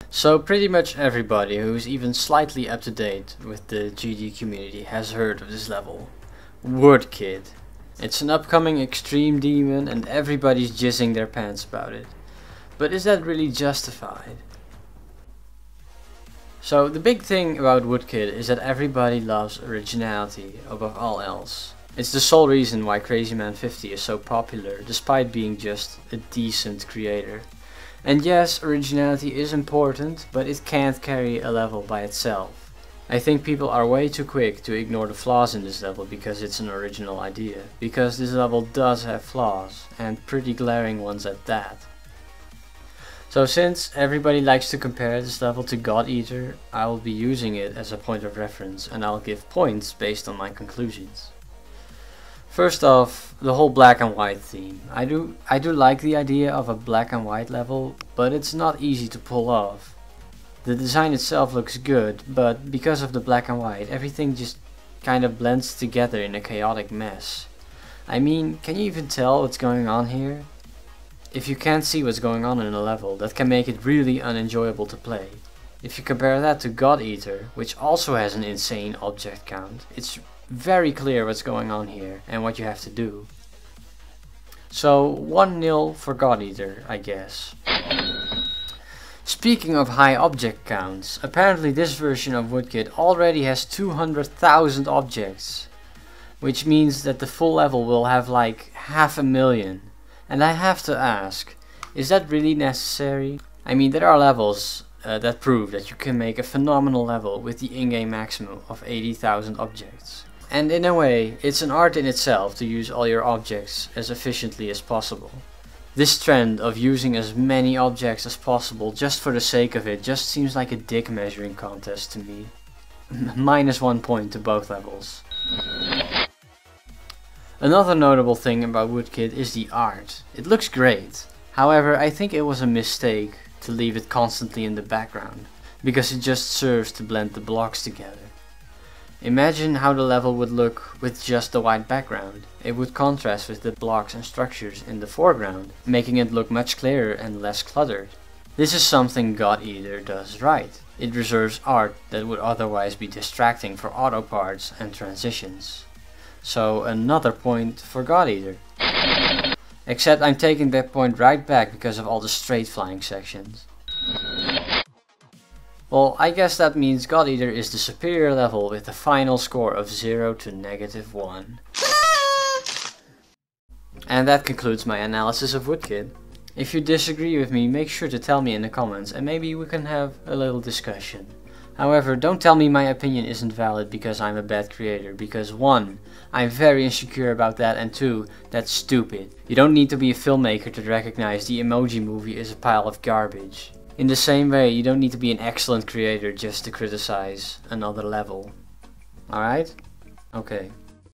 So pretty much everybody who's even slightly up to date with the GD community has heard of this level. WOODKID. It's an upcoming extreme demon and everybody's jizzing their pants about it. But is that really justified? So the big thing about WOODKID is that everybody loves originality above all else. It's the sole reason why CrazyMan50 is so popular, despite being just a decent creator. And yes, originality is important, but it can't carry a level by itself. I think people are way too quick to ignore the flaws in this level because it's an original idea. Because this level does have flaws, and pretty glaring ones at that. So since everybody likes to compare this level to God Eater, I will be using it as a point of reference and I'll give points based on my conclusions. First off, the whole black and white theme. I do like the idea of a black and white level, but it's not easy to pull off. The design itself looks good, but because of the black and white, everything just kind of blends together in a chaotic mess. I mean, can you even tell what's going on here? If you can't see what's going on in a level, that can make it really unenjoyable to play. If you compare that to God Eater, which also has an insane object count, it's very clear what's going on here and what you have to do. So 1-0 for God Eater, I guess. Speaking of high object counts, apparently this version of WOODKID already has 200,000 objects, which means that the full level will have like 500,000. And I have to ask, is that really necessary? I mean, there are levels that prove that you can make a phenomenal level with the in-game maximum of 80,000 objects. And in a way, it's an art in itself to use all your objects as efficiently as possible. This trend of using as many objects as possible just for the sake of it just seems like a dick measuring contest to me. -1 point to both levels. Another notable thing about WOODKID is the art. It looks great. However, I think it was a mistake to leave it constantly in the background, because it just serves to blend the blocks together. Imagine how the level would look with just the white background. It would contrast with the blocks and structures in the foreground, making it look much clearer and less cluttered. This is something God Eater does right. It reserves art that would otherwise be distracting for auto parts and transitions. So another point for God Eater. Except I'm taking that point right back because of all the straight flying sections. Well, I guess that means God Eater is the superior level with a final score of 0 to -1. And that concludes my analysis of WOODKID. If you disagree with me, make sure to tell me in the comments and maybe we can have a little discussion. However, don't tell me my opinion isn't valid because I'm a bad creator, because 1, I'm very insecure about that, and 2, that's stupid. You don't need to be a filmmaker to recognize the Emoji Movie is a pile of garbage. In the same way, you don't need to be an excellent creator just to criticize another level. Alright? Okay.